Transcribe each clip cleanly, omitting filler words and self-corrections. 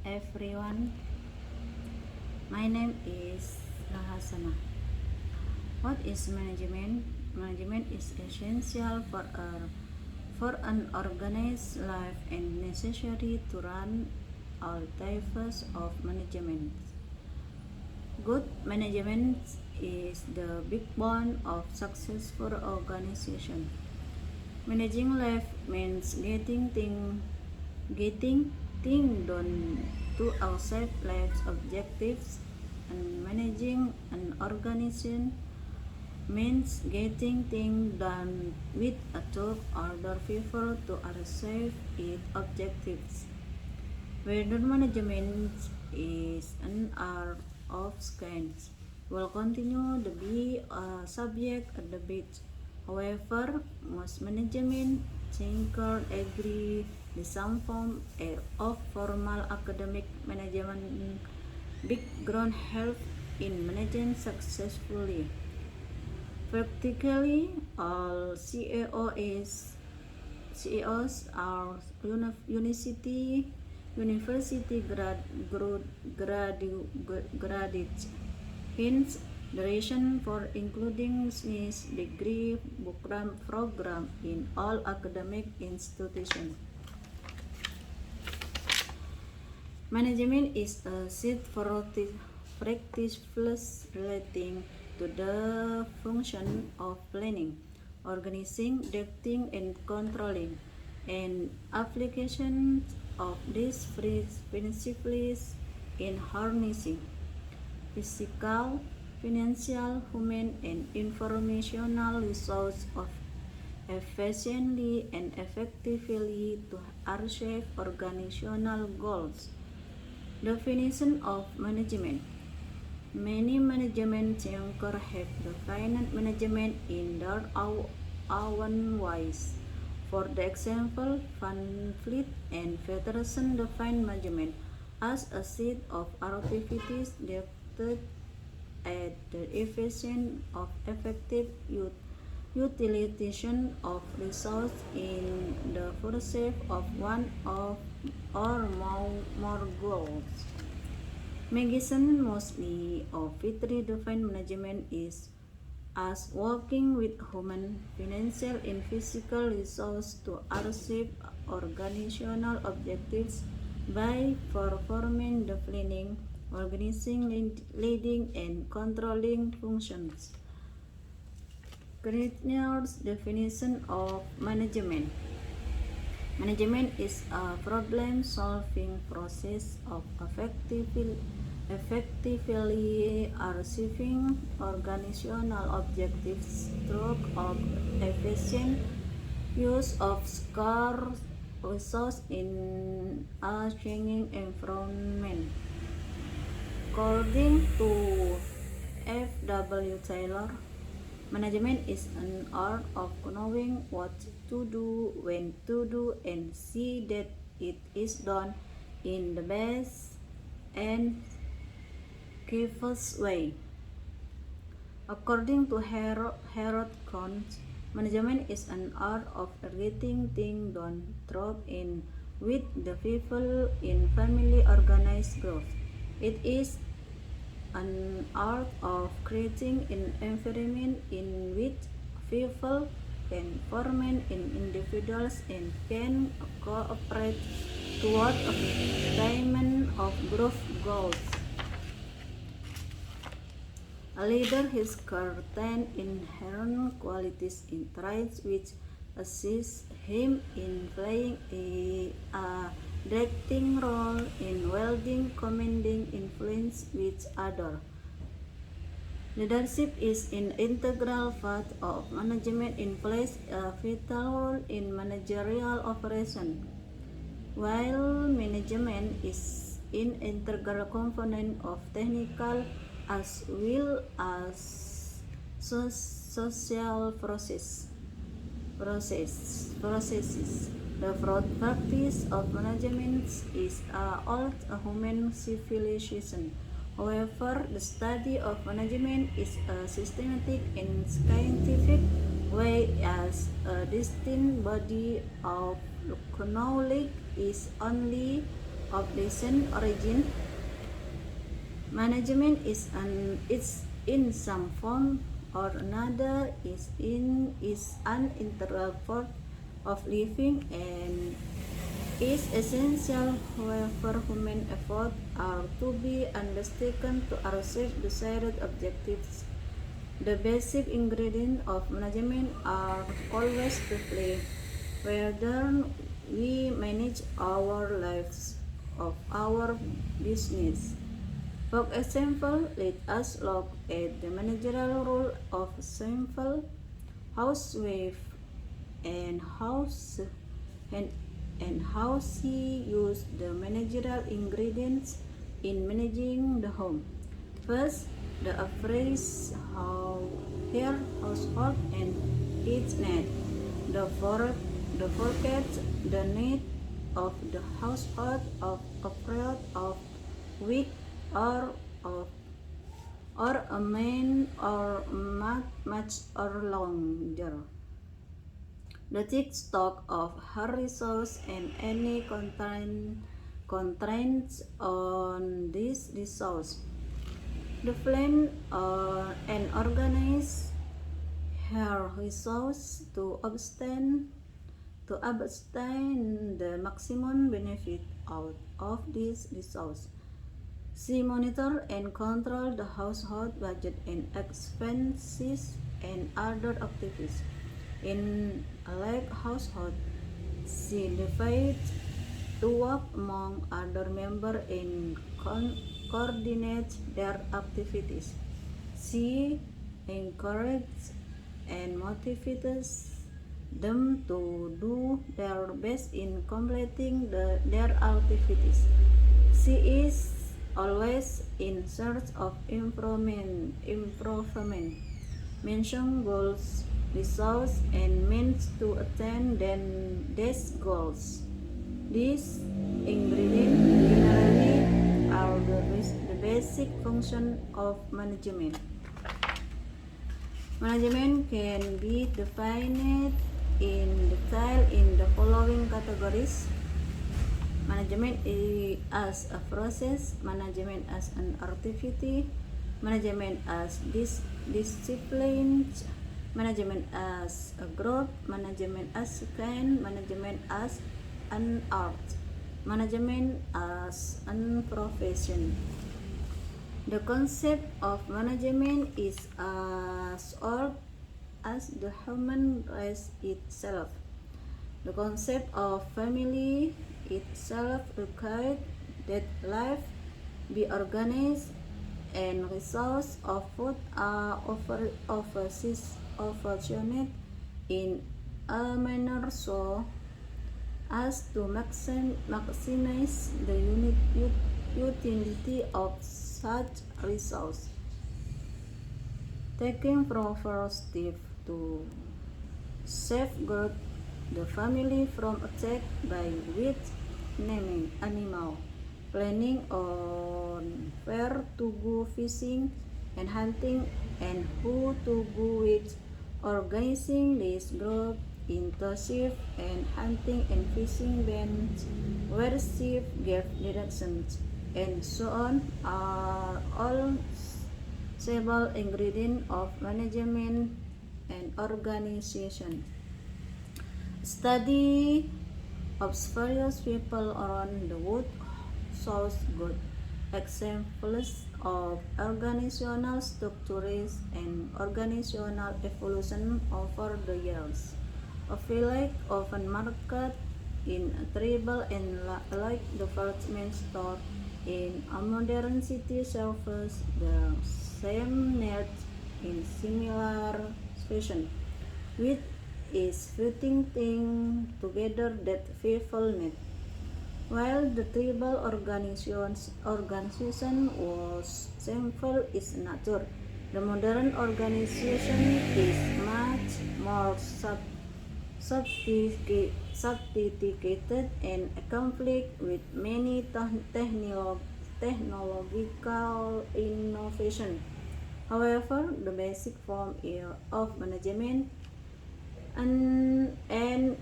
everyone. My name is Rahasana. What is management? Management is essential for an organized life and necessary to run all types of management. Good management is the backbone of successful organization. Managing life means getting things done to achieve life's objectives, and managing an organization means getting things done with a to other people to achieve its objectives. Whether management is an art of science will continue to be a subject of debate. However, most management thinkers agree that some form of formal academic management background help in managing successfully. Practically all CEOs are university graduates. Hence, the reason for including this degree program in all academic institutions. Management is a set for practice relating to the function of planning, organizing, directing, and controlling, and application of these principles in harnessing physical, financial, human, and informational resources of efficiently and effectively to achieve organizational goals. Definition of management. Many management thinkers have defined management in their own ways. For example, Van Vliet and Peterson define management as a set of activities directed at the efficient of effective utilization of resources in the pursuit of one or more goals. Magician mostly of Fitri define management is as working with human, financial, and physical resources to achieve organizational objectives by performing the planning, organizing, leading, and controlling functions. Grignard's definition of management. Management is a problem-solving process of effectively achieving organizational objectives through efficient use of scarce resources in a changing environment. According to F.W. Taylor, management is an art of knowing what to do, when to do, and see that it is done in the best and safest way. According to Harold Cohns, management is an art of getting things done through in with the people in family organized groups. It is an art of creating an environment in which people can form in individuals and can cooperate toward attainment of group goals. A leader has certain inherent qualities and traits which assist him in playing a directing role in wielding commanding influence with others. Leadership is an integral part of management and plays a vital role in managerial operation. While management is an integral component of technical as well as social processes. The practice of management is old human civilization. However, the study of management is a systematic and scientific way as a distinct body of knowledge is only of descent origin. Management is in some form or another is an integral part of living and is essential wherever human efforts are to be undertaken to achieve desired objectives. The basic ingredients of management are always to play, whether we manage our lives of our business. For example, let us look at the managerial role of a simple housewife and and, and how she used the managerial ingredients in managing the home. First, the appraise how her household and its need. The forecast the need of the household of a period of week or of or a man or much or longer. The take stock of her resource and any constraints on this resource. The plan and organize her resource to obtain the maximum benefit out of this resource. She monitor and control the household budget and expenses and other activities. In a like household, she divides to work among other members and coordinates their activities. She encourages and motivates them to do their best in completing their activities. She is always in search of improvement, mention goals, results, and means to attain these goals. These ingredients generally are the basic function of management. Management can be defined in detail in the following categories. Management as a process, management as an activity, management as discipline, management as a group, management as a kind, management as an art, management as a profession. The concept of management is as old as the human race itself. The concept of family itself required that life be organized and resources of food are overshied in a manner so as to maximize the utility of such resource. Taking proper steps to safeguard the family from attack by wild animal, planning on where to go fishing and hunting and who to go with, organizing this group into shift and hunting and fishing bands where shift give directions and so on are all several ingredients of management and organization. Study of various people around the world shows good examples of organizational structures and organizational evolution over the years. A village often marked in a tribal and like department store in a modern city serves the same needs in similar fashion, which is putting things together that people need. While the tribal organization was simple in nature, the modern organization is much more sophisticated and accomplished with many technological innovation. However, the basic form of management and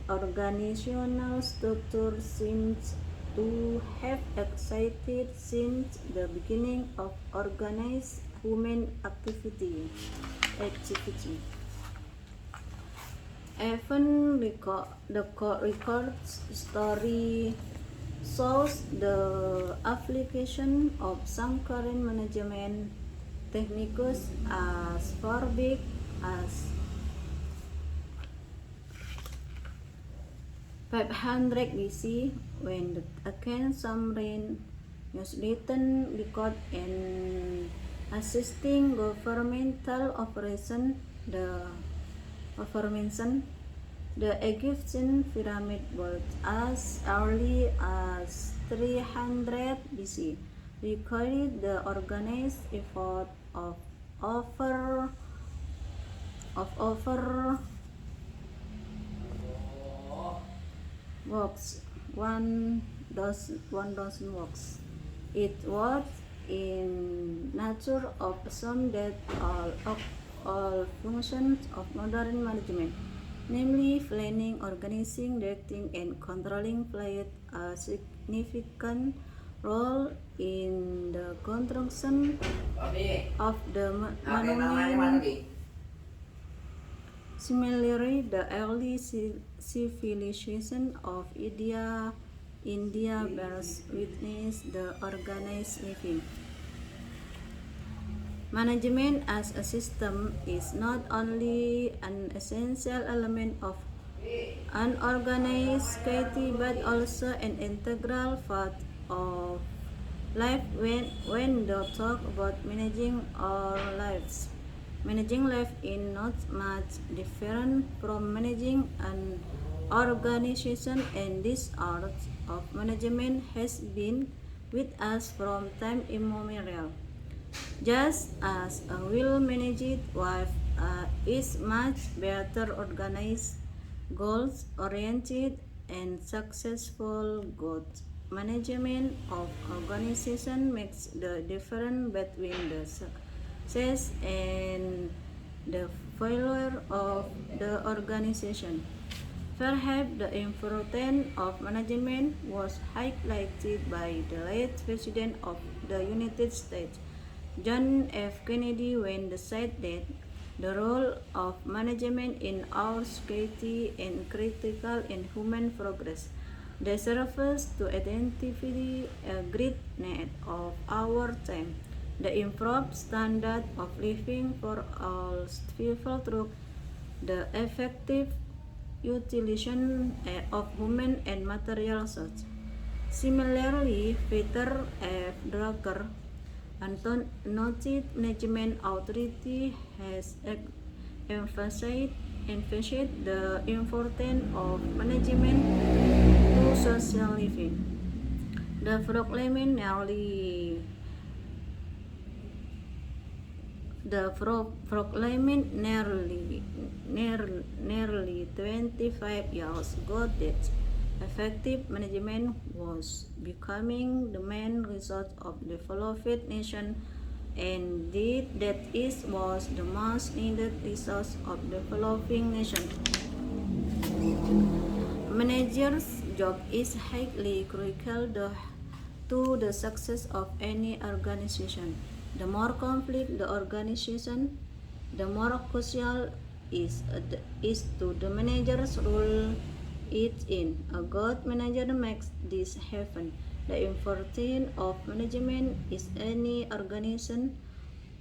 organizational structure seems to have existed since the beginning of organized human activity. Even the records story shows the application of some current management techniques as far back as 500 BC, when the Achaean submarine was written record and assisting governmental operation. The Egyptian pyramid built as early as 300 BC recorded the organized effort of over 1,000 works. It was in nature of assume that all functions of modern management, namely planning, organizing, directing, and controlling, played a significant role in the construction of the monument. Similarly, the early civilization of India bears witness the organized living. Management as a system is not only an essential element of an organized society but also an integral part of life. When they talk about managing our lives, managing life is not much different from managing an organization, and this art of management has been with us from time immemorial. Just as a well-managed wife is much better organized, goals-oriented, and successful, good management of organization makes the difference between the success and the failure of the organization. Perhaps the importance of management was highlighted by the late President of the United States, John F. Kennedy, when he said that the role of management in our society is critical in human progress. They serves to identify a great need of our time, the improved standard of living for all people through the effective utilization of human and material resources. Similarly, Peter F. Drucker, a noted management authority, has emphasized the importance of management to social living. The proclaiming nearly 25 years ago that effective management was becoming the main result of developed nation, and that is was the most needed resource of developing nation. Manager's job is highly critical to the success of any organization. The more complex the organization, the more crucial is to the manager's role it in. A good manager makes this happen. The importance of management in any organization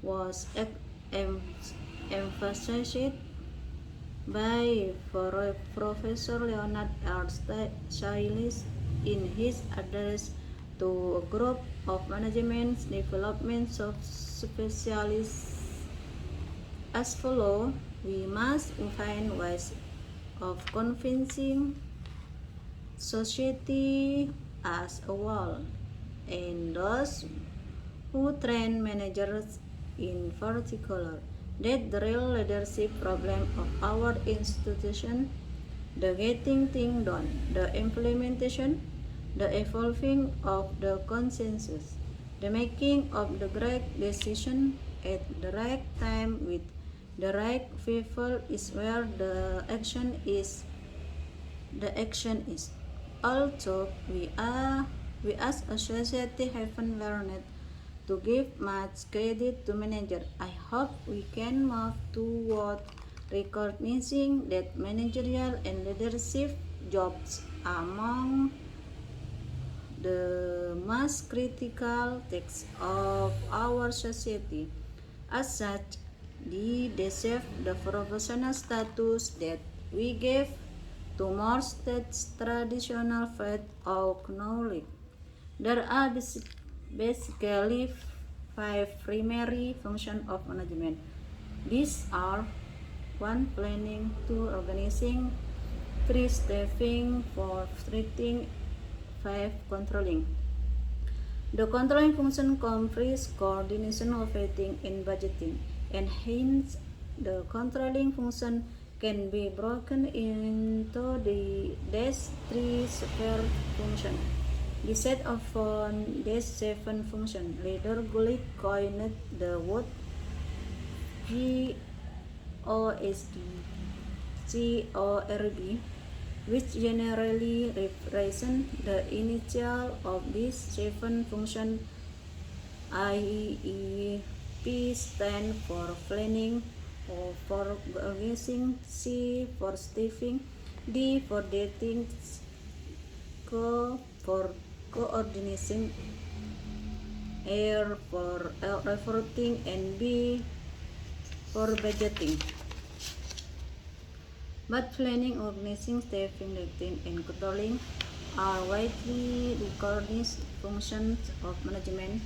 was emphasized by Professor Leonard R. Chiles in his address to a group of management development specialists as follows: we must find ways of convincing society as a whole, and those who train managers in particular, that the real leadership problem of our institution, the getting things done, the implementation, the evolving of the consensus, the making of the right decision at the right time with the right people is where the action is. Although we are We as a society haven't learned to give much credit to managers. I hope we can move toward recognizing that managerial and leadership jobs are among the most critical tasks of our society. As such, they deserve the professional status that we give to more states' traditional faith of knowledge. There are basically five primary functions of management. These are 1. Planning, 2. Organizing, 3. Staffing, 4. Treating, 5. Controlling. The controlling function comprises coordination of rating and budgeting, and hence the controlling function can be broken into these three separate functions. The set of these 7 functions, Leader Gulick coined the word GOSD, which generally represent the initial of these 7 functions, i.e. P stand for planning, O for organizing, C for staffing, D for dating, C for coordinating, R for reporting, and B for budgeting. But planning, organizing, staffing, dating, and controlling are widely recognized functions of management.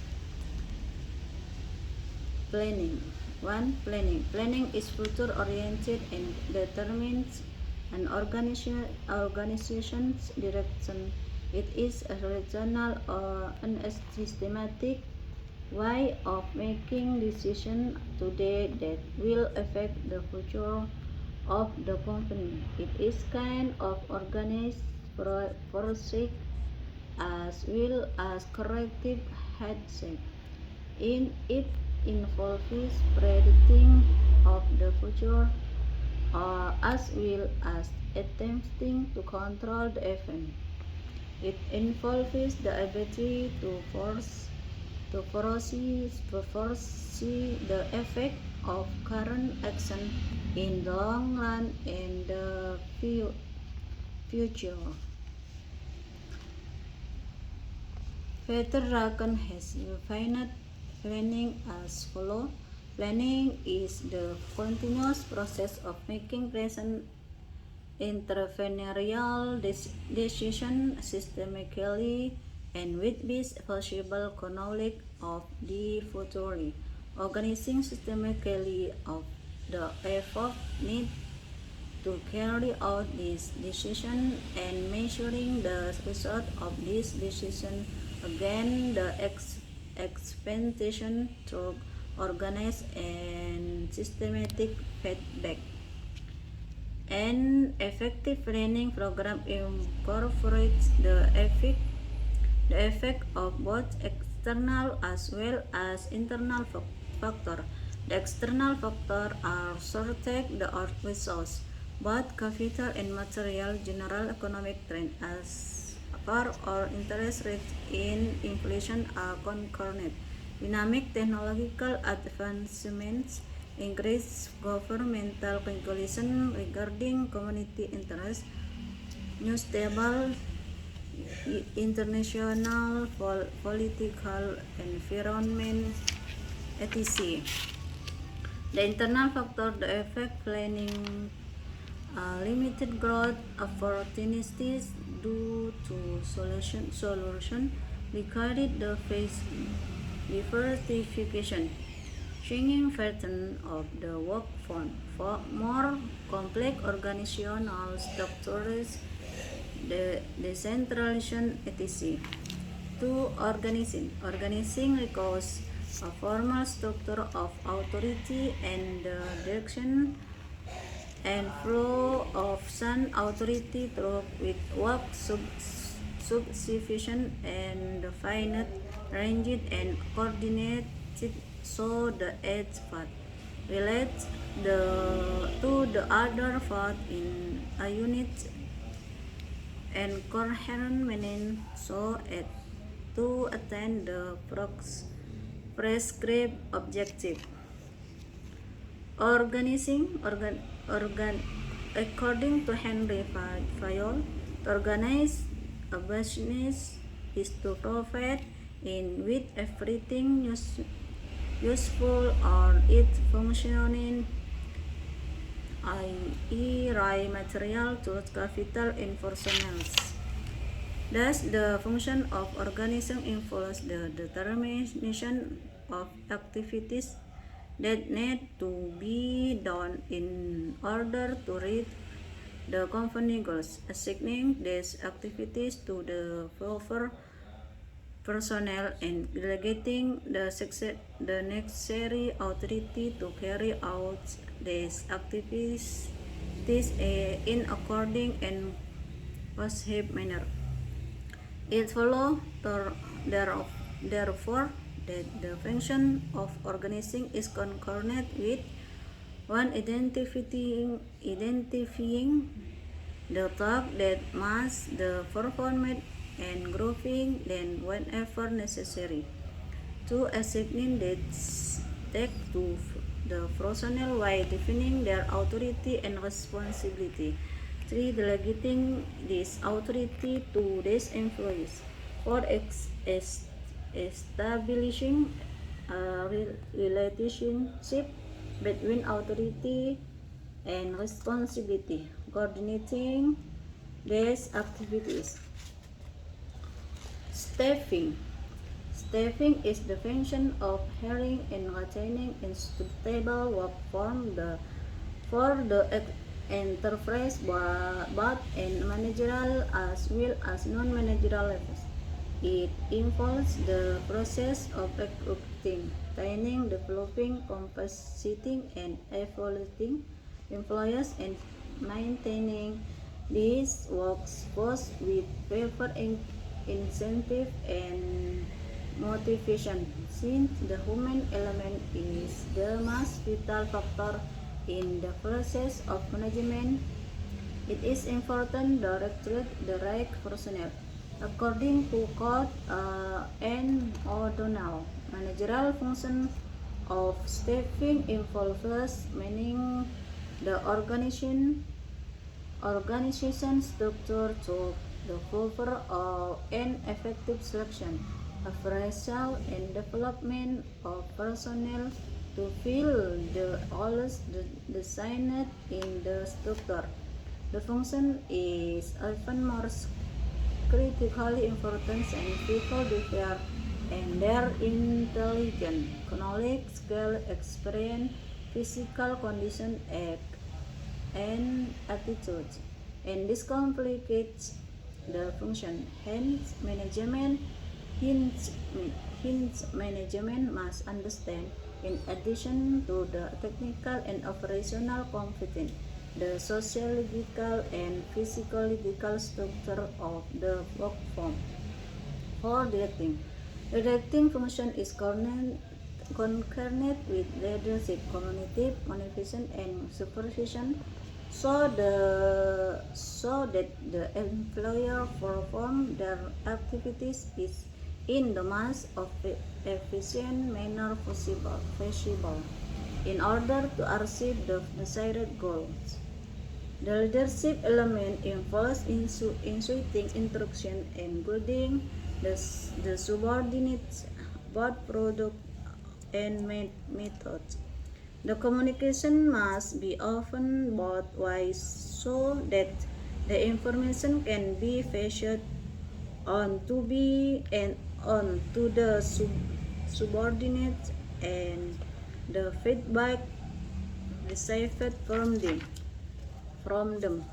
Planning. 1. Planning. Planning is future-oriented and determines an organization's direction. It is a rational or systematic way of making decisions today that will affect the future of the company. It is kind of organized process as well as corrective headset. It involves predicting of the future as well as attempting to control the event. It involves the ability to foresee the effect of current action in the long run and the future. Peter Drucker has defined planning as follows. Planning is the continuous process of making present entrepreneurial decisions systematically and with best possible knowledge of the future. Organizing systematically of the effort needed to carry out this decision and measuring the result of this decision against the expectation through organized and systematic feedback. An effective planning program incorporates the effect of both external as well as internal factors. The external factors are shortage the earth resource, both capital and material, general economic trend as far or interest rates in inflation are concerned. Dynamic technological advancements, increased governmental regulation regarding community interests, new stable international political environment, etc. The internal factor, the effect planning limited growth opportunities due to solution required the phase diversification, changing pattern of the workforce for more complex organizational structures, the decentralization, etc. 2. Organizing requires a formal structure of authority and the direction and flow of some authority through with work subdivision and defined, ranged and coordinated so the each part relates to the other part in a unit and coherent meaning so it to attain the prescribed objective. According to Henry Fayol, to organize a business is to provide in with everything useful or its functioning, i.e. raw material, tools, capital, and personnel. Thus, the function of organism involves the determination of activities that need to be done in order to reach the company goals, assigning these activities to the proper personnel and delegating the necessary authority to carry out these activities in according and positive manner. It follows, therefore, that the function of organizing is concurrent with one identifying the task that must be performed and grouping them whenever necessary. 2. Assigning this task to the personnel while defining their authority and responsibility. 3. Delegating this authority to these employees. 4. Establishing a relationship between authority and responsibility, coordinating these activities. Staffing is the function of hiring and retaining a suitable workforce for the enterprise, both in managerial as well as non-managerial levels. It involves the process of recruiting, training, developing, compensating, and evaluating employees and maintaining this workforce with proper incentive and motivation. Since the human element is the most vital factor in the process of management, it is important to recruit the right personnel. According to Code N. O'Donnell, managerial function of staffing involves managing the organization structure to the proper and effective selection, appraisal, and development of personnel to fill the roles designed in the structure. The function is often more critically important and people differ in their intelligence, knowledge, skill, experience, physical condition, and attitudes, and this complicates the function. Hence, management must understand, in addition to the technical and operational competence, the sociological and physiological structure of the workforce. For directing function is concurrent with leadership, cognitive manipulation, and supervision, so that the employer perform their activities is in the most efficient manner possible in order to achieve the desired goals. The leadership element involves initiating instruction and guiding the subordinates about product and methods. The communication must be often both ways so that the information can be passed on to the subordinates and the feedback received from them.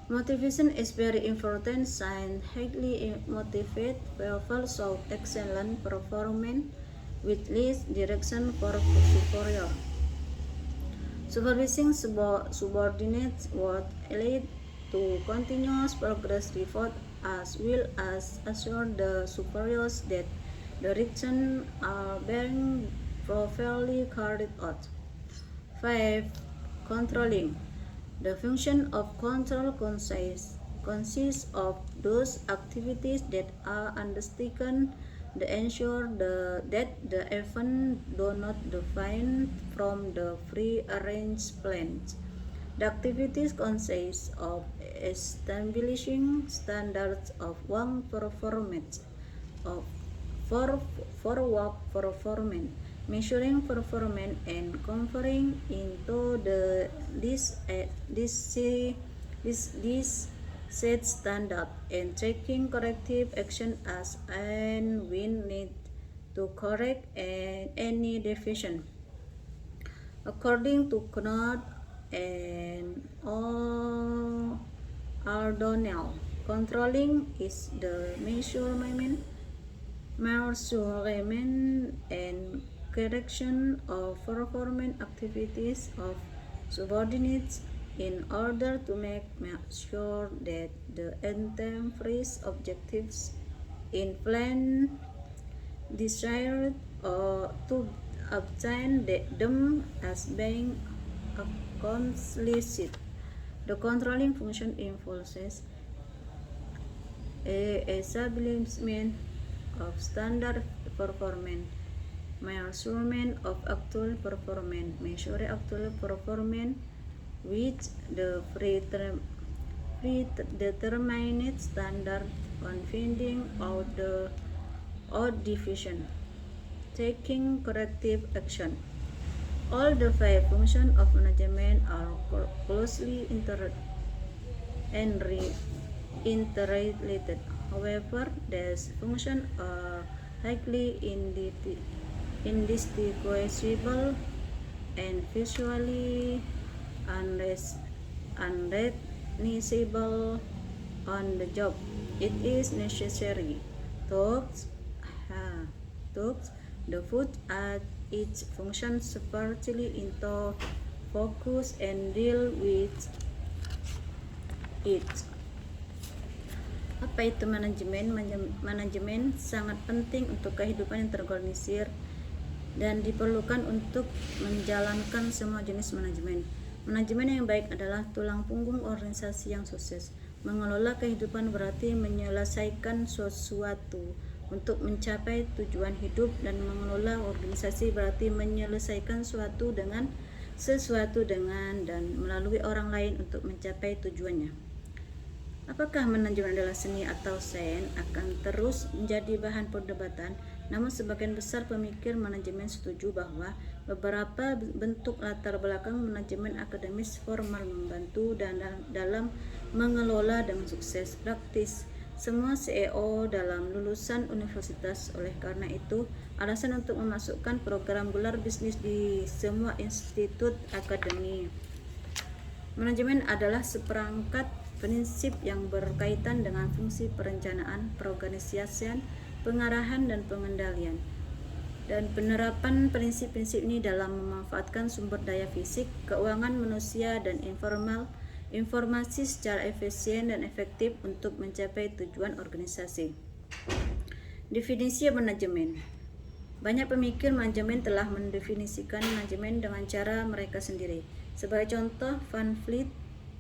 Motivation is very important since highly motivated people show excellent performance with least direction for superior. Supervising subordinates would lead to continuous progress report as well as assure the superiors that the direction are being properly carried out. 5. Controlling. The function of control consists consists of those activities that are undertaken to ensure that the event do not deviate from the pre-arranged plans. The activities consist of establishing standards of work performance, for work performance, measuring performance, and conferring into this set standard, and taking corrective action as and when need to correct any deviation. According to Knott and O'Donnell, controlling is the measurement and correction of performance activities of subordinates in order to make sure that the enterprise objectives in plan desired or to obtain them as being accomplished. The controlling function involves establishment of standard performance, measurement of actual performance, measure actual performance with the predetermined standard, on finding out the odd deviation, taking corrective action. All the five functions of management are closely interrelated. However, these functions are highly indistinguishable and visually unrecognizable on the job. It is necessary to put at each function separately into focus and deal with it. Apa itu manajemen? Manajemen sangat penting untuk kehidupan yang terorganisir dan diperlukan untuk menjalankan semua jenis manajemen. Manajemen yang baik adalah tulang punggung organisasi yang sukses. Mengelola kehidupan berarti menyelesaikan sesuatu untuk mencapai tujuan hidup, dan mengelola organisasi berarti menyelesaikan sesuatu dengan dan melalui orang lain untuk mencapai tujuannya. Apakah manajemen adalah seni atau sains akan terus menjadi bahan perdebatan, namun sebagian besar pemikir manajemen setuju bahwa beberapa bentuk latar belakang manajemen akademis formal membantu dalam mengelola dengan sukses praktis semua CEO dalam lulusan universitas. Oleh karena itu, alasan untuk memasukkan program gelar bisnis di semua institut akademi. Manajemen adalah seperangkat prinsip yang berkaitan dengan fungsi perencanaan, perorganisasian, pengarahan, dan pengendalian. Dan penerapan prinsip-prinsip ini dalam memanfaatkan sumber daya fisik, keuangan manusia, dan informasi secara efisien dan efektif untuk mencapai tujuan organisasi. Definisi manajemen. Banyak pemikir manajemen telah mendefinisikan manajemen dengan cara mereka sendiri. Sebagai contoh, Van Vliet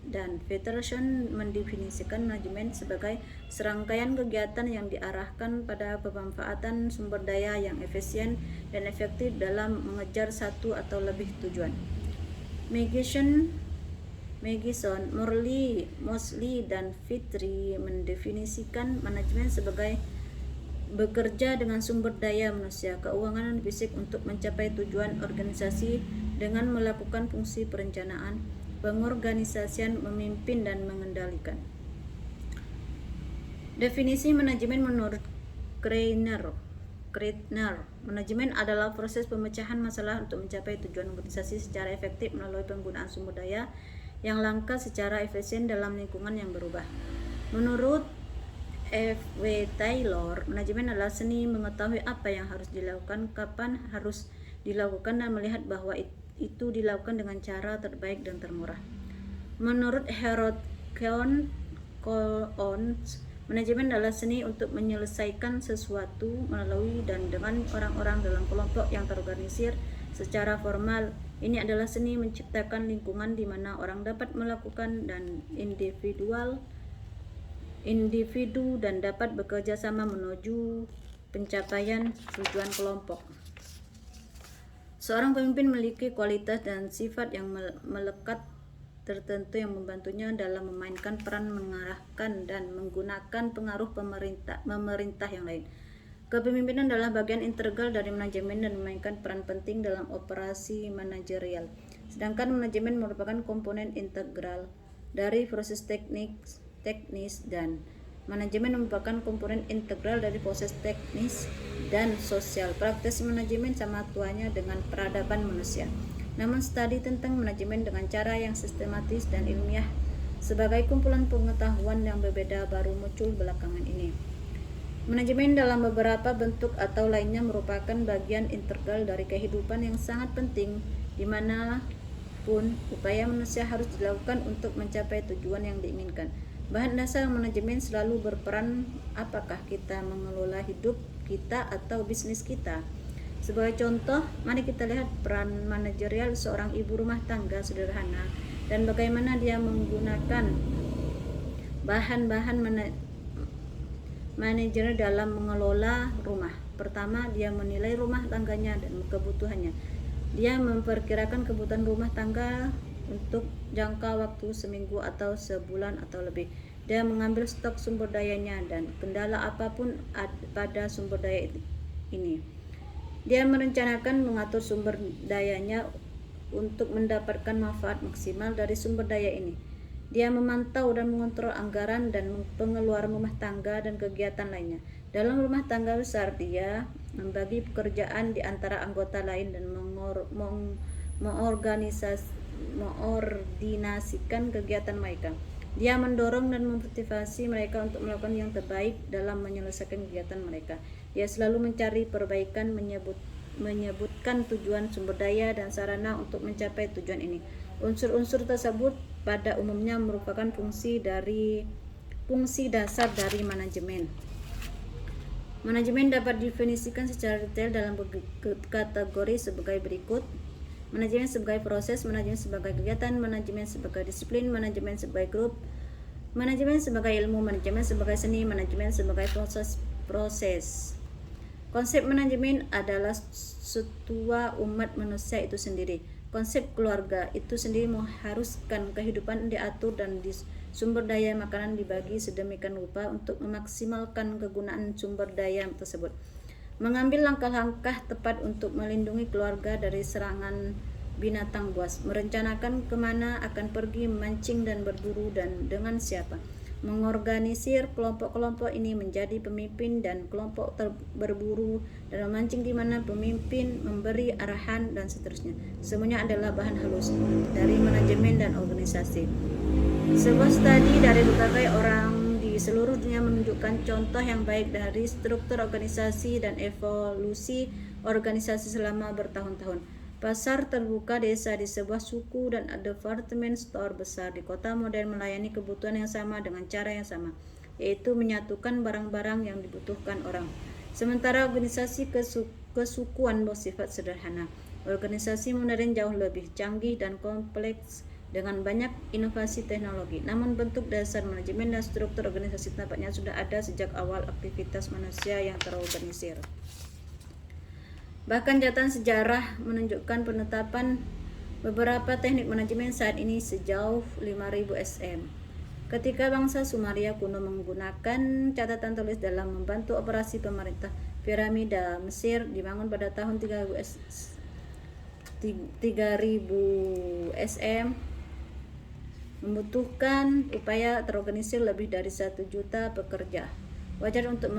dan Peterson mendefinisikan manajemen sebagai serangkaian kegiatan yang diarahkan pada pemanfaatan sumber daya yang efisien dan efektif dalam mengejar satu atau lebih tujuan. Magison, Mosley, dan Fitri mendefinisikan manajemen sebagai bekerja dengan sumber daya manusia, keuangan, dan fisik untuk mencapai tujuan organisasi dengan melakukan fungsi perencanaan, pengorganisasian, memimpin, dan mengendalikan. Definisi manajemen menurut Kreitner, manajemen adalah proses pemecahan masalah untuk mencapai tujuan organisasi secara efektif melalui penggunaan sumber daya yang langka secara efisien dalam lingkungan yang berubah. Menurut F.W. Taylor, manajemen adalah seni mengetahui apa yang harus dilakukan, kapan harus dilakukan, dan melihat bahwa itu dilakukan dengan cara terbaik dan termurah. Menurut Harold Coons, manajemen adalah seni untuk menyelesaikan sesuatu melalui dan dengan orang-orang dalam kelompok yang terorganisir secara formal. Ini adalah seni menciptakan lingkungan di mana orang dapat melakukan dan individual individu dan dapat bekerja sama menuju pencapaian tujuan kelompok. Seorang pemimpin memiliki kualitas dan sifat yang melekat tertentu yang membantunya dalam memainkan peran mengarahkan dan menggunakan pengaruh pemerintah yang lain. Kepemimpinan adalah bagian integral dari manajemen dan memainkan peran penting dalam operasi manajerial. Sedangkan manajemen merupakan komponen integral dari proses teknis dan manajemen merupakan komponen integral dari proses teknis dan sosial. Praktis manajemen sama tuanya dengan peradaban manusia. Namun studi tentang manajemen dengan cara yang sistematis dan ilmiah sebagai kumpulan pengetahuan yang berbeda baru muncul belakangan ini. Manajemen dalam beberapa bentuk atau lainnya merupakan bagian integral dari kehidupan yang sangat penting di mana pun upaya manusia harus dilakukan untuk mencapai tujuan yang diinginkan. Bahan dasar manajemen selalu berperan apakah kita mengelola hidup kita atau bisnis kita. Sebagai contoh, mari kita lihat peran manajerial seorang ibu rumah tangga sederhana dan bagaimana dia menggunakan bahan-bahan manajer dalam mengelola rumah. Pertama, dia menilai rumah tangganya dan kebutuhannya. Dia memperkirakan kebutuhan rumah tangga untuk jangka waktu seminggu atau sebulan atau lebih. Dia mengambil stok sumber dayanya dan kendala apapun pada sumber daya ini. Dia merencanakan mengatur sumber dayanya untuk mendapatkan manfaat maksimal dari sumber daya ini. Dia memantau dan mengontrol anggaran dan pengeluaran rumah tangga dan kegiatan lainnya. Dalam rumah tangga besar, dia membagi pekerjaan di antara anggota lain dan mengordinasikan kegiatan mereka. Dia mendorong dan memotivasi mereka untuk melakukan yang terbaik dalam menyelesaikan kegiatan mereka. Dia selalu mencari perbaikan, menyebutkan tujuan sumber daya dan sarana untuk mencapai tujuan ini. Unsur-unsur tersebut pada umumnya merupakan fungsi dasar dari manajemen. Manajemen dapat didefinisikan secara detail dalam kategori sebagai berikut. Manajemen sebagai proses, manajemen sebagai kegiatan, manajemen sebagai disiplin, manajemen sebagai grup, manajemen sebagai ilmu, manajemen sebagai seni, manajemen sebagai proses. Konsep manajemen adalah setua umat manusia itu sendiri. Konsep keluarga itu sendiri mengharuskan kehidupan diatur dan sumber daya makanan dibagi sedemikian rupa untuk memaksimalkan kegunaan sumber daya tersebut. Mengambil langkah-langkah tepat untuk melindungi keluarga dari serangan binatang buas, merencanakan kemana akan pergi memancing dan berburu dan dengan siapa, mengorganisir kelompok-kelompok ini menjadi pemimpin dan kelompok berburu dan memancing di mana pemimpin memberi arahan dan seterusnya. Semuanya adalah bahan halus dari manajemen dan organisasi. Sebuah studi dari berbagai orang di seluruh dunia menunjukkan contoh yang baik dari struktur organisasi dan evolusi organisasi selama bertahun-tahun. Pasar terbuka desa di sebuah suku dan department store besar di kota modern melayani kebutuhan yang sama dengan cara yang sama, yaitu menyatukan barang-barang yang dibutuhkan orang. Sementara organisasi kesukuan bersifat sederhana. Organisasi modern jauh lebih canggih dan kompleks dengan banyak inovasi teknologi. Namun bentuk dasar manajemen dan struktur organisasi tampaknya sudah ada sejak awal aktivitas manusia yang terorganisir. Bahkan catatan sejarah menunjukkan penetapan beberapa teknik manajemen saat ini sejauh 5000 SM. Ketika bangsa Sumeria kuno menggunakan catatan tulis dalam membantu operasi pemerintah, piramida Mesir dibangun pada tahun 3000 SM membutuhkan upaya terorganisir lebih dari 1 juta pekerja. Wajar untuk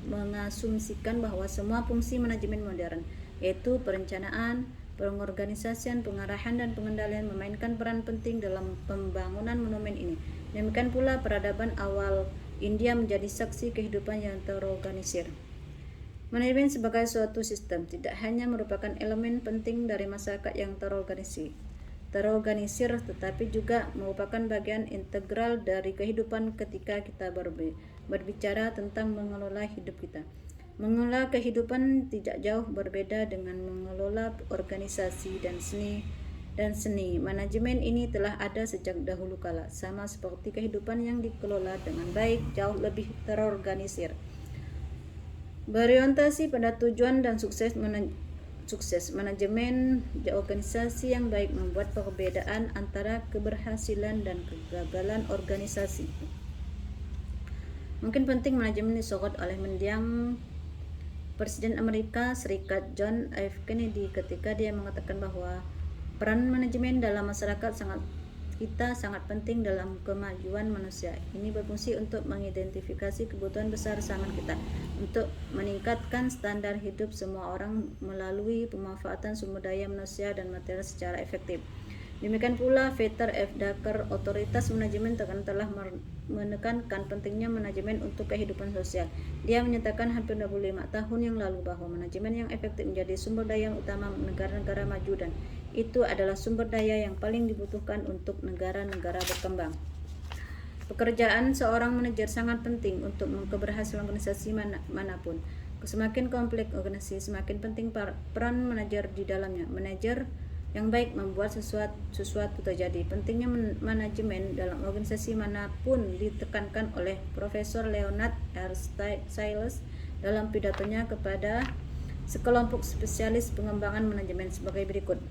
mengasumsikan bahwa semua fungsi manajemen modern, yaitu perencanaan, pengorganisasian, pengarahan, dan pengendalian memainkan peran penting dalam pembangunan monumen ini. Demikian pula peradaban awal India menjadi saksi kehidupan yang terorganisir. Manajemen sebagai suatu sistem tidak hanya merupakan elemen penting dari masyarakat yang terorganisir, tetapi juga merupakan bagian integral dari kehidupan ketika kita berbicara tentang mengelola hidup kita. Mengelola kehidupan tidak jauh berbeda dengan mengelola organisasi dan seni dan seni. Manajemen ini telah ada sejak dahulu kala, sama seperti kehidupan yang dikelola dengan baik, jauh lebih terorganisir. Berorientasi pada tujuan dan sukses manajemen organisasi yang baik membuat perbedaan antara keberhasilan dan kegagalan organisasi. Mungkin penting manajemen disorot oleh mendiang Presiden Amerika Serikat John F. Kennedy ketika dia mengatakan bahwa peran manajemen dalam masyarakat sangat penting dalam kemajuan manusia. Ini berfungsi untuk mengidentifikasi kebutuhan besar zaman kita, untuk meningkatkan standar hidup semua orang melalui pemanfaatan sumber daya manusia dan material secara efektif. Demikian pula Peter F. Drucker, otoritas manajemen telah menekankan pentingnya manajemen untuk kehidupan sosial. Dia menyatakan hampir 25 tahun yang lalu bahwa manajemen yang efektif menjadi sumber daya yang utama negara-negara maju, dan itu adalah sumber daya yang paling dibutuhkan untuk negara-negara berkembang. Pekerjaan seorang manajer sangat penting untuk keberhasilan organisasi manapun. Semakin kompleks organisasi, semakin penting peran manajer di dalamnya. Manajer yang baik membuat sesuatu terjadi. Pentingnya manajemen dalam organisasi manapun ditekankan oleh Profesor Leonard R. Stiles dalam pidatonya kepada sekelompok spesialis pengembangan manajemen sebagai berikut.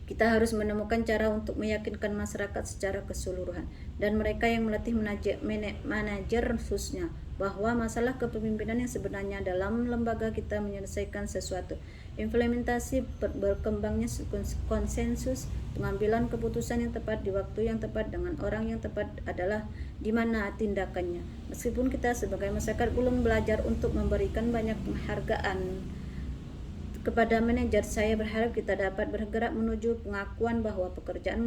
Kita harus menemukan cara untuk meyakinkan masyarakat secara keseluruhan dan mereka yang melatih manajer khususnya bahwa masalah kepemimpinan yang sebenarnya dalam lembaga kita menyelesaikan sesuatu. Implementasi berkembangnya konsensus, pengambilan keputusan yang tepat di waktu yang tepat dengan orang yang tepat adalah di mana tindakannya. Meskipun kita sebagai masyarakat belum belajar untuk memberikan banyak penghargaan kepada manajer, saya berharap kita dapat bergerak menuju pengakuan bahwa pekerjaan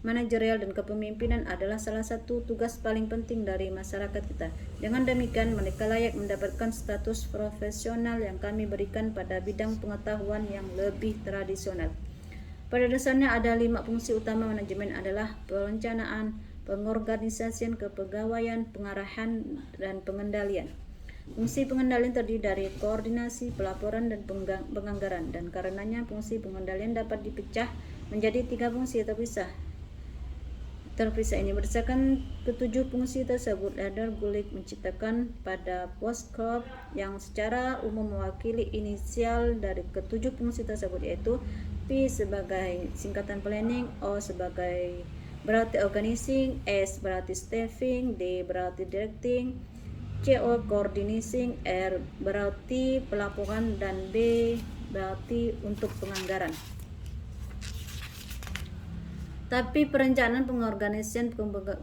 manajerial dan kepemimpinan adalah salah satu tugas paling penting dari masyarakat kita. Dengan demikian, mereka layak mendapatkan status profesional yang kami berikan pada bidang pengetahuan yang lebih tradisional. Pada dasarnya ada 5 fungsi utama manajemen adalah perencanaan, pengorganisasian, kepegawaian, pengarahan, dan pengendalian. Fungsi pengendalian terdiri dari koordinasi, pelaporan, dan penganggaran, dan karenanya fungsi pengendalian dapat dipecah menjadi 3 fungsi terpisah. Ini berdasarkan ketujuh fungsi tersebut, Adair Gulick menciptakan pada Postcorp yang secara umum mewakili inisial dari ketujuh fungsi tersebut, yaitu P sebagai singkatan planning, O sebagai berarti organizing, S berarti staffing, D berarti directing, CO coordinating, R berarti pelaporan, dan B berarti untuk penganggaran. Tapi perencanaan, pengorganisasian,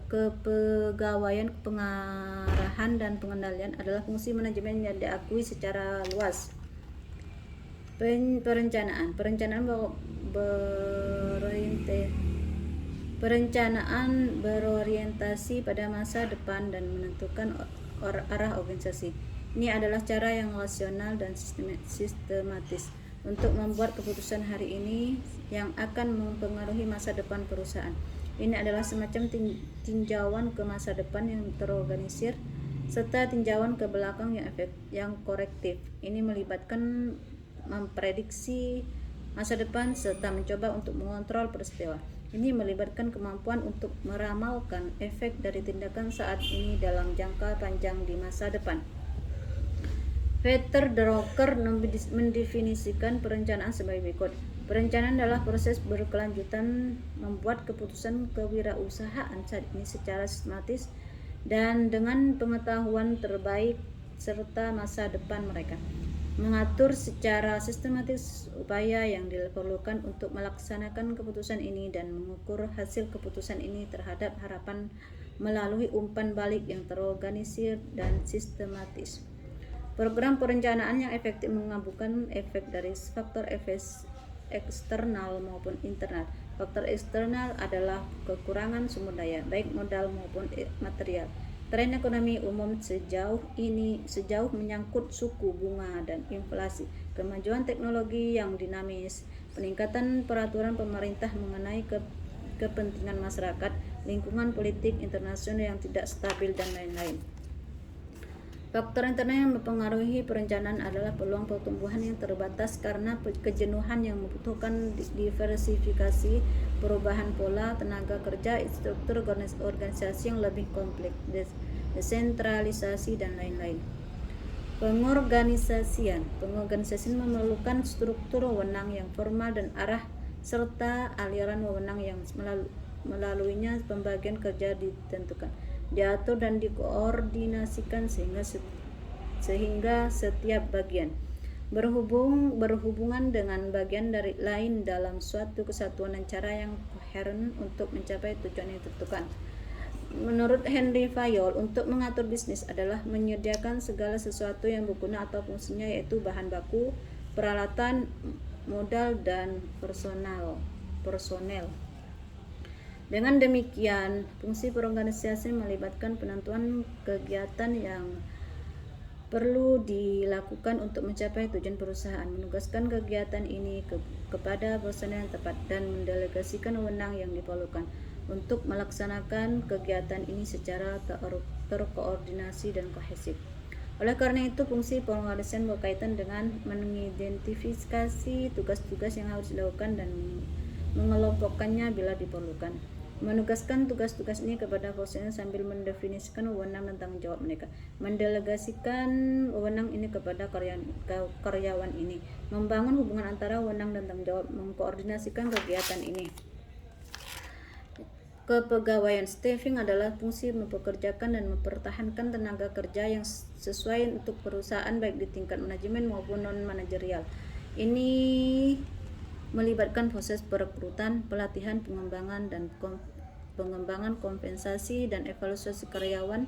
kepegawaian, pengarahan, dan pengendalian adalah fungsi manajemen yang diakui secara luas. Perencanaan berorientasi pada masa depan dan menentukan arah organisasi. Ini adalah cara yang rasional dan sistematis untuk membuat keputusan hari ini yang akan mempengaruhi masa depan perusahaan. Ini adalah semacam tinjauan ke masa depan yang terorganisir serta tinjauan ke belakang yang korektif. Ini melibatkan memprediksi masa depan serta mencoba untuk mengontrol peristiwa. Ini melibatkan kemampuan untuk meramalkan efek dari tindakan saat ini dalam jangka panjang di masa depan. Peter Drucker mendefinisikan perencanaan sebagai berikut. Perencanaan adalah proses berkelanjutan membuat keputusan kewirausahaan saat ini secara sistematis dan dengan pengetahuan terbaik serta masa depan mereka. Mengatur secara sistematis upaya yang diperlukan untuk melaksanakan keputusan ini dan mengukur hasil keputusan ini terhadap harapan melalui umpan balik yang terorganisir dan sistematis. Program perencanaan yang efektif menggabungkan efek dari faktor eksternal maupun internal. Faktor eksternal adalah kekurangan sumber daya, baik modal maupun material. Tren ekonomi umum sejauh menyangkut suku bunga dan inflasi, kemajuan teknologi yang dinamis, peningkatan peraturan pemerintah mengenai kepentingan masyarakat, lingkungan politik internasional yang tidak stabil, dan lain-lain. Faktor internal yang mempengaruhi perencanaan adalah peluang pertumbuhan yang terbatas karena kejenuhan yang membutuhkan diversifikasi, perubahan pola tenaga kerja, struktur organisasi yang lebih kompleks, desentralisasi, dan lain-lain. Pengorganisasian memerlukan struktur wewenang yang formal dan arah serta aliran wewenang yang melaluinya pembagian kerja ditentukan, diatur dan dikoordinasikan sehingga setiap bagian berhubungan dengan bagian dari lain dalam suatu kesatuan dan cara yang koheren untuk mencapai tujuan yang ditentukan. Menurut Henry Fayol, untuk mengatur bisnis adalah menyediakan segala sesuatu yang berguna atau fungsinya, yaitu bahan baku, peralatan, modal, dan personel. Dengan demikian, fungsi perorganisasian melibatkan penentuan kegiatan yang perlu dilakukan untuk mencapai tujuan perusahaan, menugaskan kegiatan ini kepada personel yang tepat, dan mendelegasikan wewenang yang diperlukan untuk melaksanakan kegiatan ini secara terkoordinasi dan kohesif. Oleh karena itu, fungsi pengorganisasian berkaitan dengan mengidentifikasi tugas-tugas yang harus dilakukan dan mengelompokkannya bila diperlukan, menugaskan tugas-tugas ini kepada personel sambil mendefinisikan wewenang dan tanggung jawab mereka, mendelegasikan wewenang ini kepada karyawan ini, membangun hubungan antara wewenang dan tanggung jawab, mengkoordinasikan kegiatan ini. Kepegawaian staffing adalah fungsi mempekerjakan dan mempertahankan tenaga kerja yang sesuai untuk perusahaan baik di tingkat manajemen maupun non-manajerial. Ini melibatkan proses perekrutan, pelatihan, pengembangan kompensasi dan evaluasi karyawan,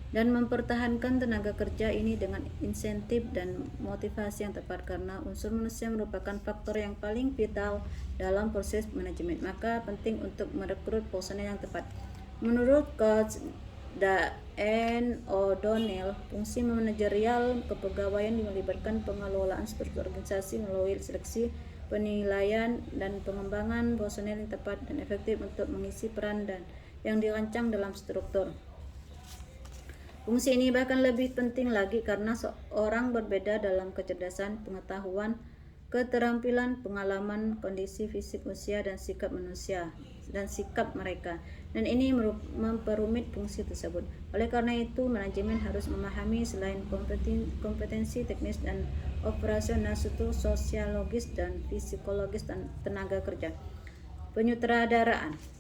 dan mempertahankan tenaga kerja ini dengan insentif dan motivasi yang tepat. Karena unsur manusia merupakan faktor yang paling vital dalam proses manajemen, maka penting untuk merekrut personel yang tepat. Menurut Coach N. O'Donnell, fungsi manajerial kepegawaian melibatkan pengelolaan struktur organisasi melalui seleksi, penilaian, dan pengembangan personel yang tepat dan efektif untuk mengisi peran dan yang dirancang dalam struktur. Fungsi ini bahkan lebih penting lagi karena seorang berbeda dalam kecerdasan, pengetahuan, keterampilan, pengalaman, kondisi fisik, usia, dan sikap mereka, dan ini memperumit fungsi tersebut. Oleh karena itu, manajemen harus memahami selain kompetensi teknis dan operasional, struktur sosiologis dan psikologis dan tenaga kerja. Penyutradaraan.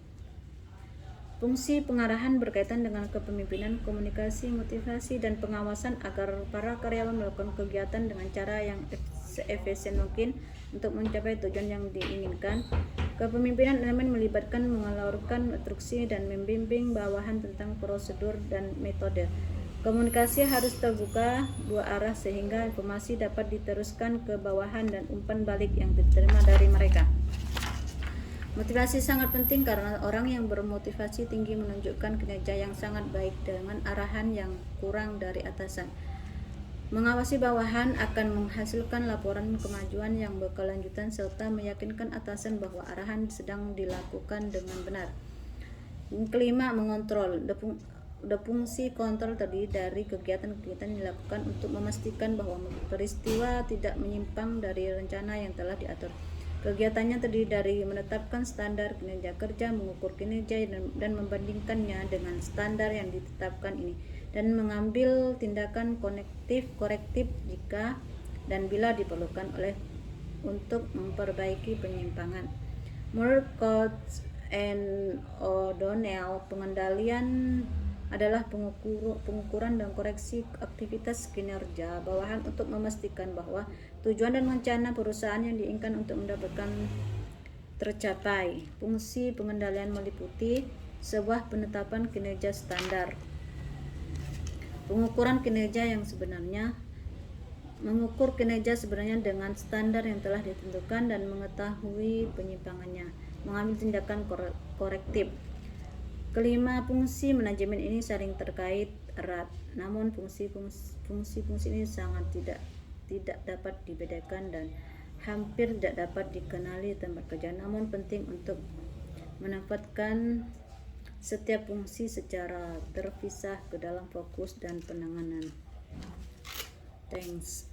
Fungsi pengarahan berkaitan dengan kepemimpinan, komunikasi, motivasi, dan pengawasan agar para karyawan melakukan kegiatan dengan cara yang seefisien mungkin untuk mencapai tujuan yang diinginkan. Kepemimpinan elemen melibatkan mengeluarkan instruksi dan membimbing bawahan tentang prosedur dan metode. Komunikasi harus terbuka dua arah sehingga informasi dapat diteruskan ke bawahan dan umpan balik yang diterima dari mereka. Motivasi sangat penting karena orang yang bermotivasi tinggi menunjukkan kinerja yang sangat baik dengan arahan yang kurang dari atasan. Mengawasi bawahan akan menghasilkan laporan kemajuan yang berkelanjutan serta meyakinkan atasan bahwa arahan sedang dilakukan dengan benar. Kelima, mengontrol. Fungsi kontrol terdiri dari kegiatan-kegiatan yang dilakukan untuk memastikan bahwa peristiwa tidak menyimpang dari rencana yang telah diatur. Kegiatannya terdiri dari menetapkan standar kinerja kerja, mengukur kinerja, dan membandingkannya dengan standar yang ditetapkan ini, dan mengambil tindakan korektif jika dan bila diperlukan untuk memperbaiki penyimpangan. Menurut Coach N. O'Donnell, pengendalian adalah pengukuran dan koreksi aktivitas kinerja bawahan untuk memastikan bahwa tujuan dan rencana perusahaan yang diinginkan untuk mendapatkan tercapai. Fungsi pengendalian meliputi sebuah penetapan kinerja standar, pengukuran kinerja yang sebenarnya, mengukur kinerja sebenarnya dengan standar yang telah ditentukan dan mengetahui penyimpangannya, mengambil tindakan korektif. Kelima, fungsi manajemen ini saling terkait erat, namun fungsi ini sangat tidak dapat dibedakan dan hampir tidak dapat dikenali di tempat kerja, namun penting untuk menempatkan setiap fungsi secara terpisah ke dalam fokus dan penanganan. Thanks.